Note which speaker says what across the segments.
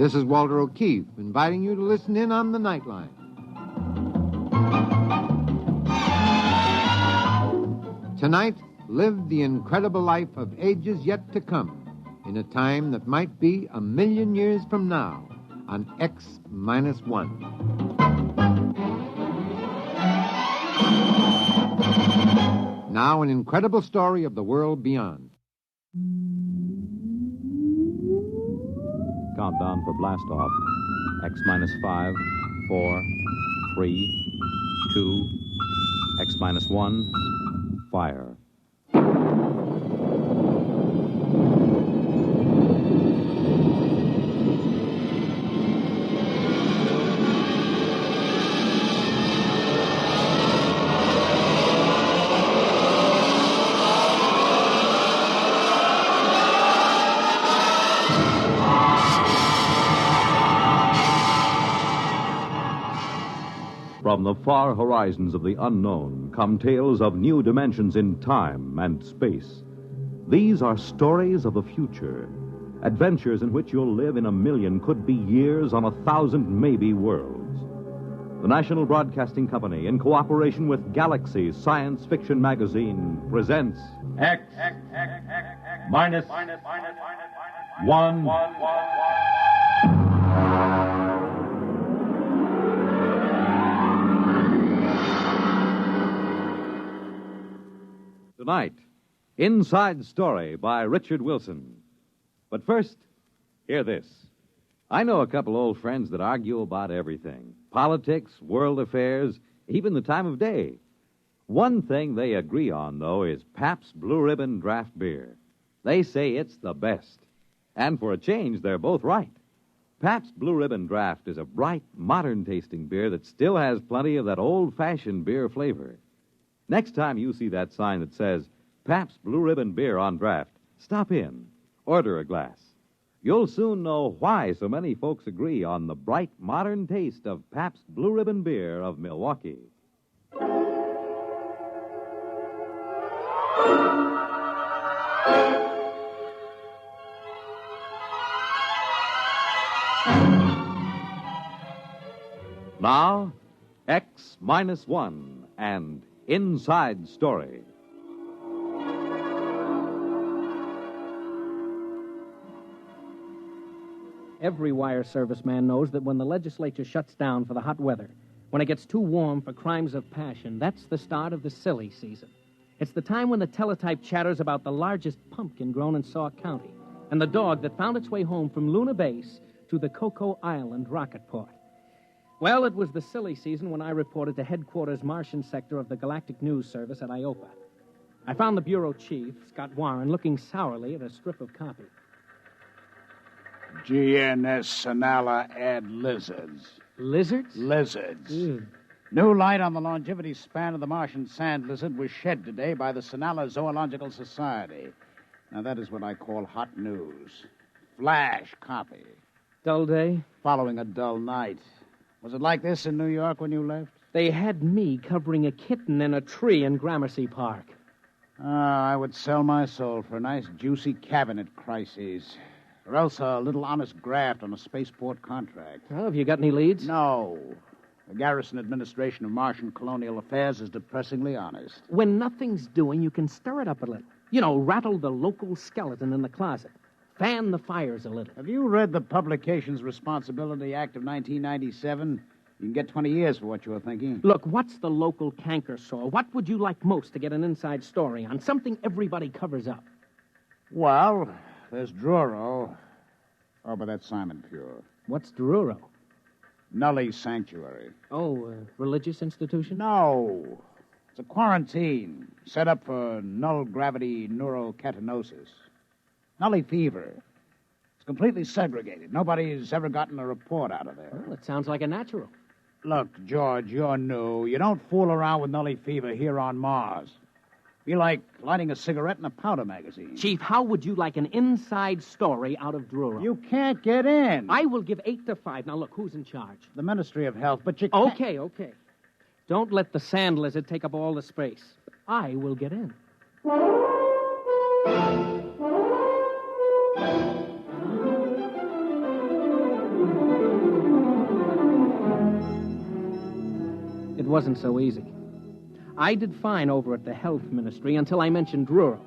Speaker 1: This is Walter O'Keefe, inviting you to listen in on the Nightline. Tonight, live the incredible life of ages yet to come, in a time that might be 1,000,000 years from now, on X-1. Now, an incredible story of the world beyond.
Speaker 2: Countdown for blast off. X-5, 4, 3, 2, X-1, fire. From the far horizons of the unknown come tales of new dimensions in time and space. These are stories of the future, adventures in which you'll live in 1,000,000, could be years, on 1,000 maybe worlds. The National Broadcasting Company, in cooperation with Galaxy Science Fiction Magazine, presents X-1. Tonight, Inside Story by Richard Wilson. But first, hear this. I know a couple old friends that argue about everything. Politics, world affairs, even the time of day. One thing they agree on, though, is Pabst Blue Ribbon draft beer. They say it's the best. And for a change, they're both right. Pabst Blue Ribbon Draft is a bright, modern-tasting beer that still has plenty of that old-fashioned beer flavor. Next time you see that sign that says, Pabst Blue Ribbon Beer on draft, stop in, order a glass. You'll soon know why so many folks agree on the bright, modern taste of Pabst Blue Ribbon Beer of Milwaukee. Now, X-1 and Inside Story.
Speaker 3: Every wire serviceman knows that when the legislature shuts down for the hot weather, when it gets too warm for crimes of passion, that's the start of the silly season. It's the time when the teletype chatters about the largest pumpkin grown in Sauk County and the dog that found its way home from Luna Base to the Cocoa Island rocket port. Well, it was the silly season when I reported to headquarters Martian sector of the Galactic News Service at IOPA. I found the bureau chief, Scott Warren, looking sourly at a strip of copy.
Speaker 4: GNS Sonala add lizards.
Speaker 3: Lizards?
Speaker 4: Lizards.
Speaker 3: Ew.
Speaker 4: New light on the longevity span of the Martian sand lizard was shed today by the Sonala Zoological Society. Now, that is what I call hot news. Flash copy.
Speaker 3: Dull day?
Speaker 4: Following a dull night. Was it like this in New York when you left?
Speaker 3: They had me covering a kitten in a tree in Gramercy Park.
Speaker 4: I would sell my soul for a nice, juicy cabinet crisis. Or else a little honest graft on a spaceport contract.
Speaker 3: Well, have you got any leads?
Speaker 4: No. The Garrison Administration of Martian Colonial Affairs is depressingly honest.
Speaker 3: When nothing's doing, you can stir it up a little. You know, rattle the local skeleton in the closet. Fan the fires a little.
Speaker 4: Have you read the Publications Responsibility Act of 1997? You can get 20 years for what you're thinking.
Speaker 3: Look, what's the local canker sore? What would you like most to get an inside story on? Something everybody covers up.
Speaker 4: Well, there's Druro. Oh, but that's Simon Pure.
Speaker 3: What's Druro?
Speaker 4: Nully Sanctuary.
Speaker 3: Oh, a religious institution?
Speaker 4: No. It's a quarantine set up for null-gravity neurocatinosis. Nully fever. It's completely segregated. Nobody's ever gotten a report out of there.
Speaker 3: Well, it sounds like a natural.
Speaker 4: Look, George, you're new. You don't fool around with Nully fever here on Mars. Be like lighting a cigarette in a powder magazine.
Speaker 3: Chief, how would you like an inside story out of Druro?
Speaker 4: You can't get in.
Speaker 3: I will give 8 to 5. Now, look, who's in charge?
Speaker 4: The Ministry of Health, but you can't...
Speaker 3: Okay. Don't let the sand lizard take up all the space. I will get in. wasn't so easy. I did fine over at the health ministry until I mentioned Druro.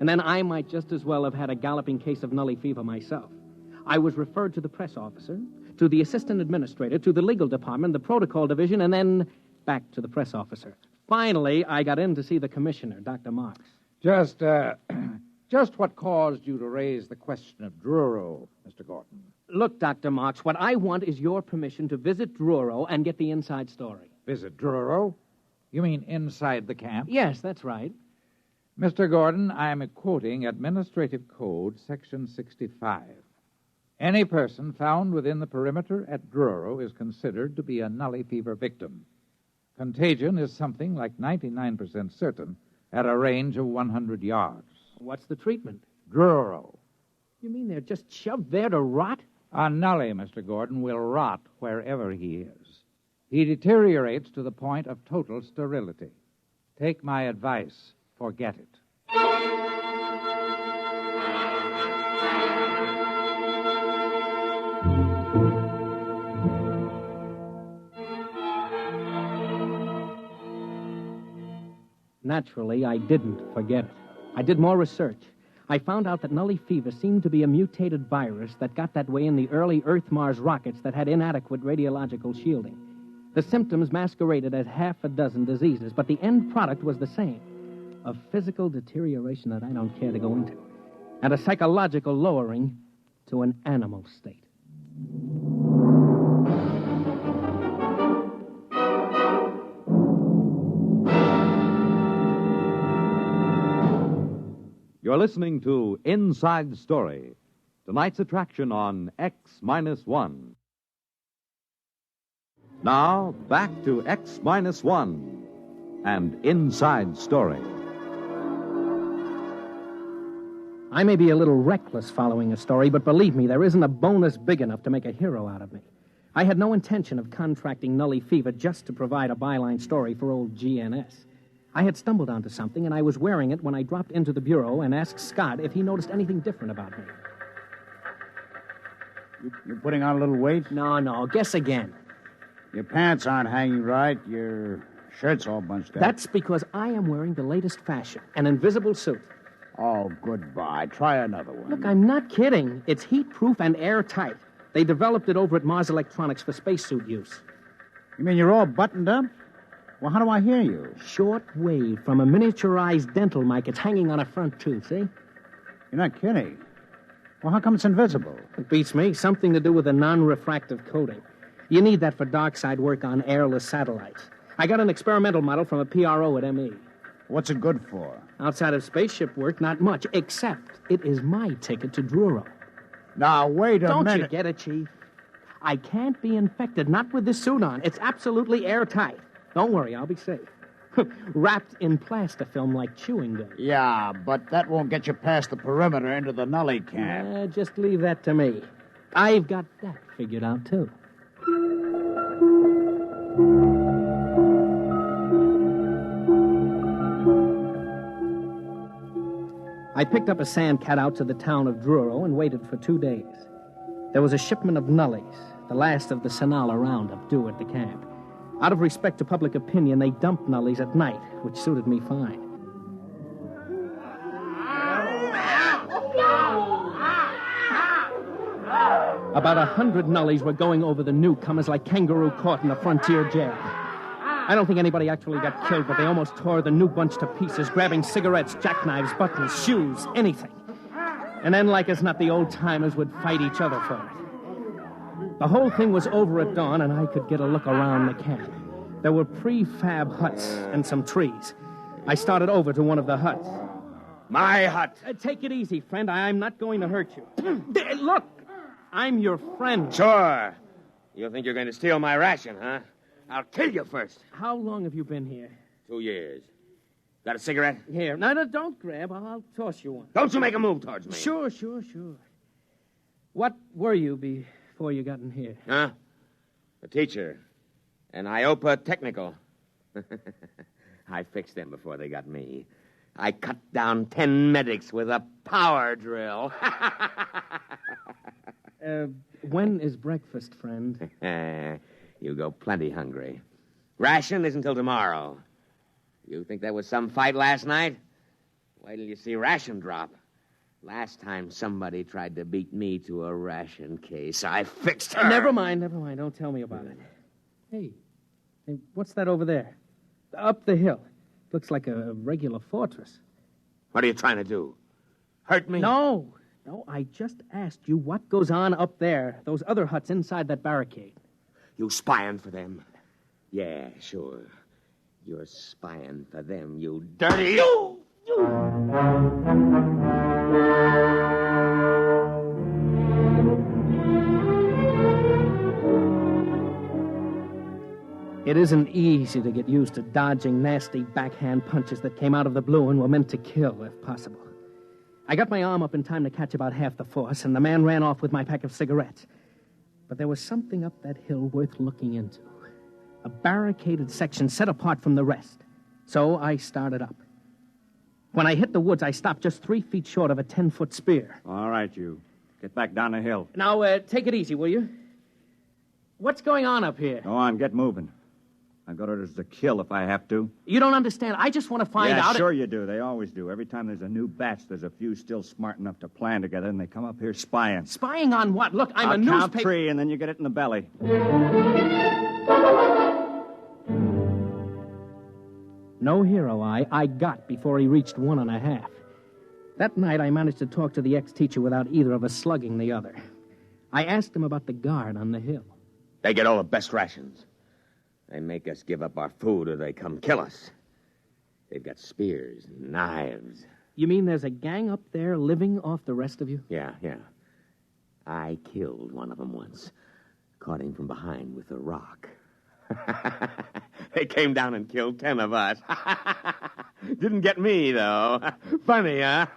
Speaker 3: And then I might just as well have had a galloping case of nully fever myself. I was referred to the press officer, to the assistant administrator, to the legal department, the protocol division, and then back to the press officer. Finally, I got in to see the commissioner, Dr. Marks.
Speaker 5: Just what caused you to raise the question of Druro, Mr. Gordon?
Speaker 3: Look, Dr. Marks, what I want is your permission to visit Druro and get the inside story.
Speaker 5: Visit Druro? You mean inside the camp?
Speaker 3: Yes, that's right.
Speaker 5: Mr. Gordon, I am quoting Administrative Code, Section 65. Any person found within the perimeter at Druro is considered to be a nully fever victim. Contagion is something like 99% certain at a range of 100 yards.
Speaker 3: What's the treatment?
Speaker 5: Druro.
Speaker 3: You mean they're just shoved there to rot?
Speaker 5: A nully, Mr. Gordon, will rot wherever he is. He deteriorates to the point of total sterility. Take my advice. Forget it.
Speaker 3: Naturally, I didn't forget it. I did more research. I found out that nully fever seemed to be a mutated virus that got that way in the early Earth-Mars rockets that had inadequate radiological shielding. The symptoms masqueraded as half a dozen diseases, but the end product was the same. A physical deterioration that I don't care to go into, and a psychological lowering to an animal state.
Speaker 2: You're listening to Inside Story, tonight's attraction on X-1. Now, back to X-1 and Inside Story.
Speaker 3: I may be a little reckless following a story, but believe me, there isn't a bonus big enough to make a hero out of me. I had no intention of contracting nully fever just to provide a byline story for old GNS. I had stumbled onto something, and I was wearing it when I dropped into the bureau and asked Scott if he noticed anything different about me.
Speaker 4: You're putting on a little weight?
Speaker 3: No, guess again.
Speaker 4: Your pants aren't hanging right. Your shirt's all bunched up.
Speaker 3: That's because I am wearing the latest fashion, an invisible suit.
Speaker 4: Oh, goodbye. Try another one.
Speaker 3: Look, I'm not kidding. It's heat-proof and airtight. They developed it over at Mars Electronics for spacesuit use.
Speaker 4: You mean you're all buttoned up? Well, how do I hear you?
Speaker 3: Short wave from a miniaturized dental mic. It's hanging on a front tooth, see?
Speaker 4: You're not kidding. Well, how come it's invisible?
Speaker 3: It beats me. Something to do with a non-refractive coating. You need that for dark side work on airless satellites. I got an experimental model from a PRO at ME.
Speaker 4: What's it good for?
Speaker 3: Outside of spaceship work, not much, except it is my ticket to Druro.
Speaker 4: Now, wait a minute.
Speaker 3: Don't you get it, Chief? I can't be infected, not with this suit on. It's absolutely airtight. Don't worry, I'll be safe. Wrapped in plastifilm like chewing gum.
Speaker 4: Yeah, but that won't get you past the perimeter into the nully camp.
Speaker 3: Just leave that to me. I've got that figured out, too. I picked up a sandcat out to the town of Druro and waited for 2 days. There was a shipment of nullies, the last of the Sonala roundup, due at the camp. Out of respect to public opinion, they dumped nullies at night, which suited me fine. About 100 nullies were going over the newcomers like kangaroo caught in a frontier jail. I don't think anybody actually got killed, but they almost tore the new bunch to pieces, grabbing cigarettes, jackknives, buttons, shoes, anything. And then, like as not, the old-timers would fight each other for it. The whole thing was over at dawn, and I could get a look around the camp. There were prefab huts and some trees. I started over to one of the huts.
Speaker 6: My hut.
Speaker 3: Take it easy, friend. I'm not going to hurt you. Look, I'm your friend.
Speaker 6: Sure. You think you're going to steal my ration, huh? I'll kill you first.
Speaker 3: How long have you been here?
Speaker 6: 2 years. Got a cigarette?
Speaker 3: Here. No, don't grab. I'll toss you one.
Speaker 6: Don't you make a move towards me.
Speaker 3: Sure. What were you before you got in here?
Speaker 6: Huh? A teacher. An IOPA technical. I fixed them before they got me. I cut down 10 medics with a power drill.
Speaker 3: When is breakfast, friend?
Speaker 6: You go plenty hungry. Ration isn't until tomorrow. You think there was some fight last night? Wait till you see ration drop. Last time somebody tried to beat me to a ration case, I fixed her.
Speaker 3: Never mind. Don't tell me about it. Hey, what's that over there? Up the hill. Looks like a regular fortress.
Speaker 6: What are you trying to do? Hurt me?
Speaker 3: No, I just asked you what goes on up there, those other huts inside that barricade.
Speaker 6: You spying for them? Yeah, sure. You're spying for them, you dirty...
Speaker 3: It isn't easy to get used to dodging nasty backhand punches that came out of the blue and were meant to kill, if possible. I got my arm up in time to catch about half the force, and the man ran off with my pack of cigarettes. But there was something up that hill worth looking into. A barricaded section set apart from the rest. So I started up. When I hit the woods, I stopped just 3 feet short of a 10-foot spear.
Speaker 7: All right, you. Get back down the hill.
Speaker 3: Now, take it easy, will you? What's going on up here?
Speaker 7: Go on, get moving. I've got orders to kill if I have to.
Speaker 3: You don't understand. I just want to find out...
Speaker 7: Yeah, sure you do. They always do. Every time there's a new batch, there's a few still smart enough to plan together, and they come up here spying.
Speaker 3: Spying on what? Look, I'm
Speaker 7: I'll
Speaker 3: a newspaper...
Speaker 7: count 3, and then you get it in the belly.
Speaker 3: No hero I got before he reached 1.5. That night, I managed to talk to the ex-teacher without either of us slugging the other. I asked him about the guard on the hill.
Speaker 6: They get all the best rations. They make us give up our food or they come kill us. They've got spears and knives.
Speaker 3: You mean there's a gang up there living off the rest of you?
Speaker 6: Yeah. I killed one of them once. Caught him from behind with a rock. They came down and killed 10 of us. Didn't get me, though. Funny, huh?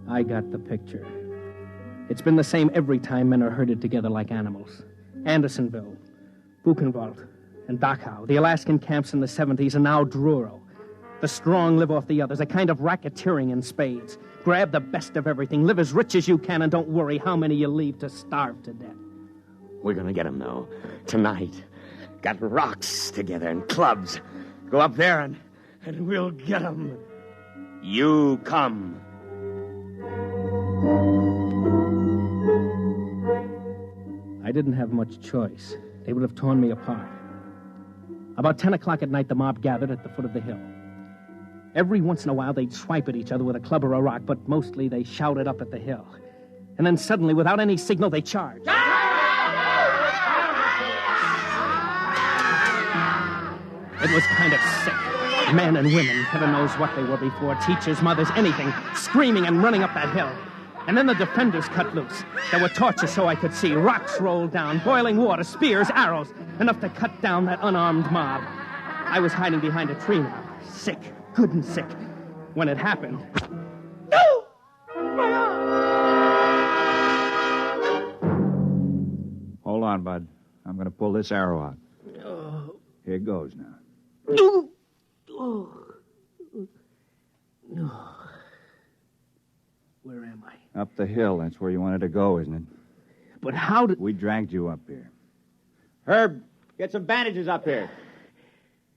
Speaker 3: I got the picture. It's been the same every time men are herded together like animals. Andersonville, Buchenwald, and Dachau, the Alaskan camps in the 70s, and now Druro. The strong live off the others, a kind of racketeering in spades. Grab the best of everything, live as rich as you can, and don't worry how many you leave to starve to death.
Speaker 6: We're gonna get them, though. Tonight. Got rocks together and clubs. Go up there and we'll get them. You come.
Speaker 3: I didn't have much choice. They would have torn me apart. About 10 o'clock at night, the mob gathered at the foot of the hill. Every once in a while, they'd swipe at each other with a club or a rock, but mostly they shouted up at the hill. And then suddenly, without any signal, they charged. It was kind of sick. Men and women, heaven knows what they were before, teachers, mothers, anything, screaming and running up that hill. And then the defenders cut loose. There were torches so I could see, rocks rolled down, boiling water, spears, arrows, enough to cut down that unarmed mob. I was hiding behind a tree now, sick, good and sick. When it happened... No! My arm!
Speaker 7: Hold on, Bud. I'm going to pull this arrow out. Here goes now.
Speaker 3: Where am I?
Speaker 7: Up the hill. That's where you wanted to go, isn't it?
Speaker 3: But how did...
Speaker 7: We dragged you up here.
Speaker 8: Herb, get some bandages up here.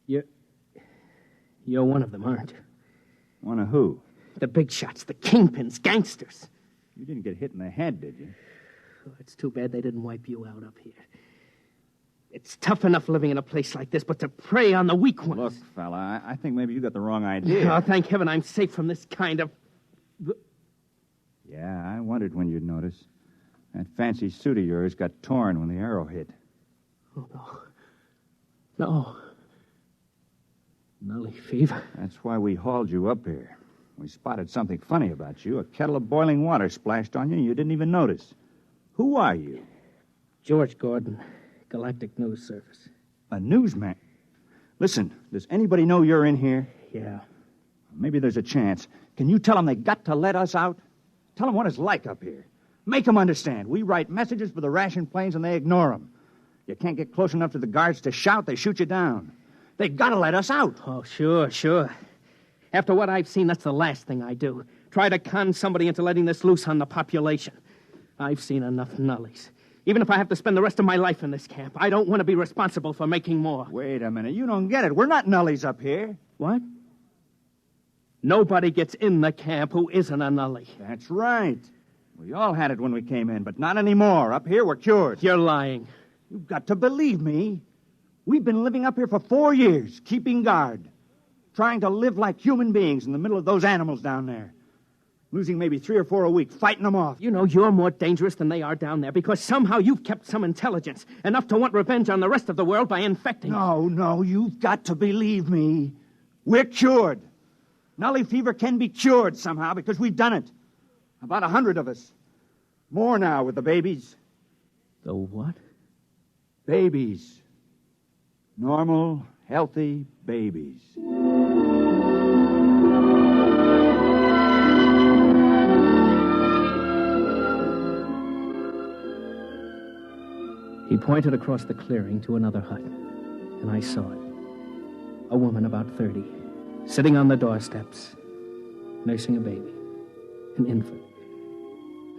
Speaker 3: You're one of them, aren't you?
Speaker 7: One of who?
Speaker 3: The big shots, the kingpins, gangsters.
Speaker 7: You didn't get hit in the head, did you?
Speaker 3: Oh, it's too bad they didn't wipe you out up here. It's tough enough living in a place like this, but to prey on the weak ones...
Speaker 7: Look, fella, I think maybe you got the wrong idea.
Speaker 3: Oh, thank heaven I'm safe from this kind of...
Speaker 7: Yeah, I wondered when you'd notice. That fancy suit of yours got torn when the arrow hit.
Speaker 3: Oh, no. No. Nully fever.
Speaker 7: That's why we hauled you up here. We spotted something funny about you. A kettle of boiling water splashed on you, and you didn't even notice. Who are you?
Speaker 3: George Gordon, Galactic News Service.
Speaker 7: A newsman? Listen, does anybody know you're in here?
Speaker 3: Yeah.
Speaker 7: Maybe there's a chance. Can you tell them they got to let us out? Tell them what it's like up here. Make them understand. We write messages for the ration planes, and they ignore them. You can't get close enough to the guards to shout, they shoot you down. They got to let us out.
Speaker 3: Oh, sure. After what I've seen, that's the last thing I do. Try to con somebody into letting this loose on the population. I've seen enough nullies. Even if I have to spend the rest of my life in this camp, I don't want to be responsible for making more.
Speaker 7: Wait a minute. You don't get it. We're not nullies up here.
Speaker 3: What? Nobody gets in the camp who isn't a nully.
Speaker 7: That's right. We all had it when we came in, but not anymore. Up here, we're cured.
Speaker 3: You're lying.
Speaker 7: You've got to believe me. We've been living up here for 4 years, keeping guard, trying to live like human beings in the middle of those animals down there. Losing maybe 3 or 4 a week, fighting them off.
Speaker 3: You know you're more dangerous than they are down there because somehow you've kept some intelligence, enough to want revenge on the rest of the world by infecting.
Speaker 7: No, you've got to believe me. We're cured. Nully fever can be cured somehow because we've done it. About 100 of us. More now with the babies.
Speaker 3: The what?
Speaker 7: Babies. Normal, healthy babies.
Speaker 3: He pointed across the clearing to another hut, and I saw it. A woman about 30, sitting on the doorsteps, nursing a baby, an infant.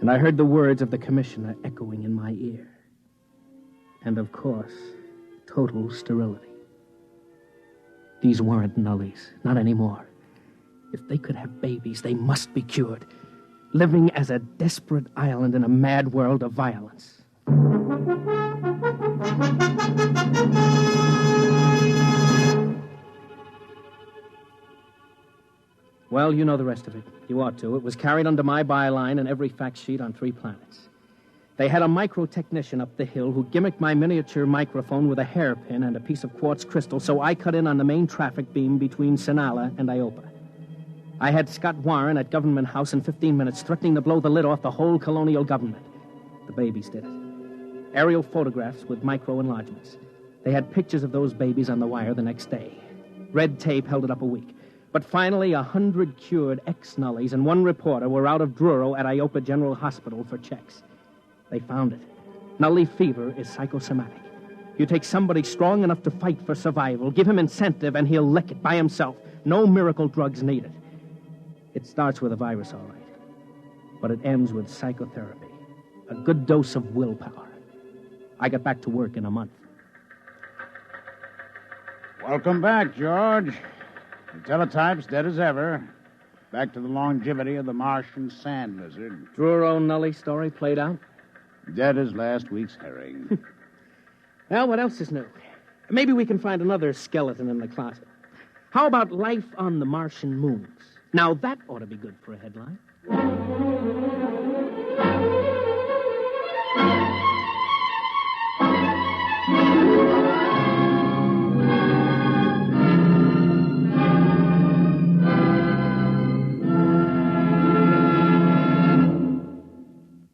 Speaker 3: And I heard the words of the commissioner echoing in my ear. And, of course, total sterility. These weren't nullies, not anymore. If they could have babies, they must be cured, living as a desperate island in a mad world of violence. Well, you know the rest of it. You ought to. It was carried under my byline in every fact sheet on 3 planets. They had a micro-technician up the hill who gimmicked my miniature microphone with a hairpin and a piece of quartz crystal, so I cut in on the main traffic beam between Sinala and Iopa. I had Scott Warren at Government House in 15 minutes, threatening to blow the lid off the whole colonial government. The babies did it. Aerial photographs with micro-enlargements. They had pictures of those babies on the wire the next day. Red tape held it up a week. But finally, 100 cured ex-nullies and 1 reporter were out of Druro at Iopa General Hospital for checks. They found it. Nully fever is psychosomatic. You take somebody strong enough to fight for survival, give him incentive, and he'll lick it by himself. No miracle drugs needed. It starts with a virus, all right. But it ends with psychotherapy. A good dose of willpower. I got back to work in a month.
Speaker 4: Welcome back, George. The teletype's dead as ever. Back to the longevity of the Martian sand lizard.
Speaker 3: Druro Nully story played out?
Speaker 4: Dead as last week's herring.
Speaker 3: Well, what else is new? Maybe we can find another skeleton in the closet. How about life on the Martian moons? Now, that ought to be good for a headline.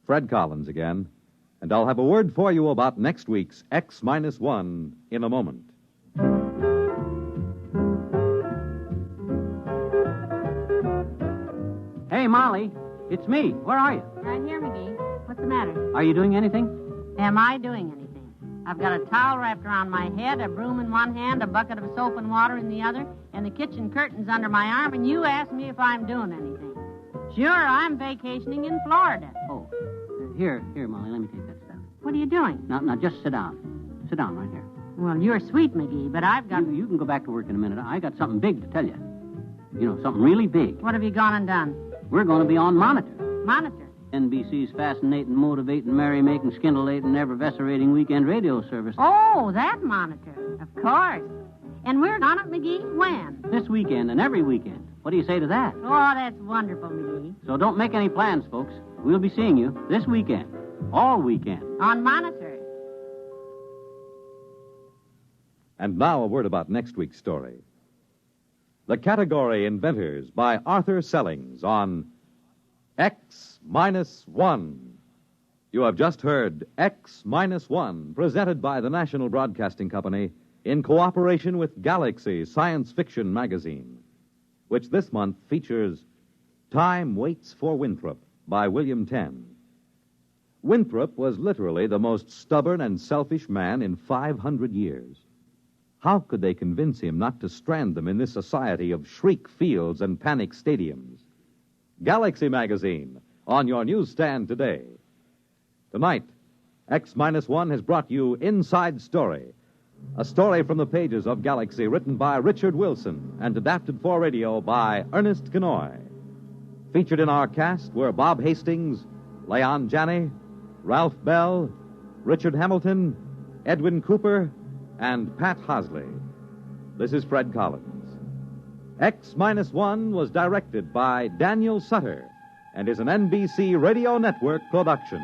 Speaker 2: Fred Collins again, and I'll have a word for you about next week's X-1 in a moment.
Speaker 9: Hey, Molly, it's me. Where are you?
Speaker 10: Right here, McGee. What's the matter?
Speaker 9: Are you doing anything?
Speaker 10: Am I doing anything? I've got a towel wrapped around my head, a broom in one hand, a bucket of soap and water in the other, and the kitchen curtains under my arm, and you ask me if I'm doing anything. Sure, I'm vacationing in Florida.
Speaker 9: Oh, here, Molly, let me take that stuff.
Speaker 10: What are you doing?
Speaker 9: Now, just sit down. Sit down right here.
Speaker 10: Well, you're sweet, McGee, but I've got...
Speaker 9: You can go back to work in a minute. I got something big to tell you. You know, something really big.
Speaker 10: What have you gone and done?
Speaker 9: We're going to be on Monitor.
Speaker 10: Monitor?
Speaker 9: NBC's fascinating, motivating, merry-making, scintillating, ever-vescerating weekend radio service.
Speaker 10: Oh, that Monitor. Of course. And we're on it, McGee? When?
Speaker 9: This weekend and every weekend. What do you say to that?
Speaker 10: Oh, that's wonderful, McGee.
Speaker 9: So don't make any plans, folks. We'll be seeing you this weekend. All weekend.
Speaker 10: On Monitor.
Speaker 2: And now a word about next week's story. The category Inventors by Arthur Sellings on X-1. You have just heard X-1, presented by the National Broadcasting Company in cooperation with Galaxy Science Fiction Magazine, which this month features Time Waits for Winthrop by William Tenn. Winthrop was literally the most stubborn and selfish man in 500 years. How could they convince him not to strand them in this society of shriek fields and panic stadiums? Galaxy magazine, on your newsstand today. Tonight, X-1 has brought you Inside Story, a story from the pages of Galaxy written by Richard Wilson and adapted for radio by Ernest Kenoy. Featured in our cast were Bob Hastings, Leon Janney, Ralph Bell, Richard Hamilton, Edwin Cooper, and Pat Hosley. This is Fred Collins. X-1 was directed by Daniel Sutter and is an NBC Radio Network production.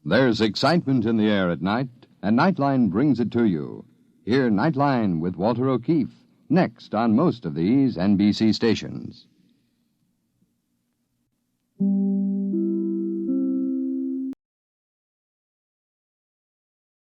Speaker 11: There's excitement in the air at night, and Nightline brings it to you. Hear Nightline with Walter O'Keefe, next on most of these NBC stations.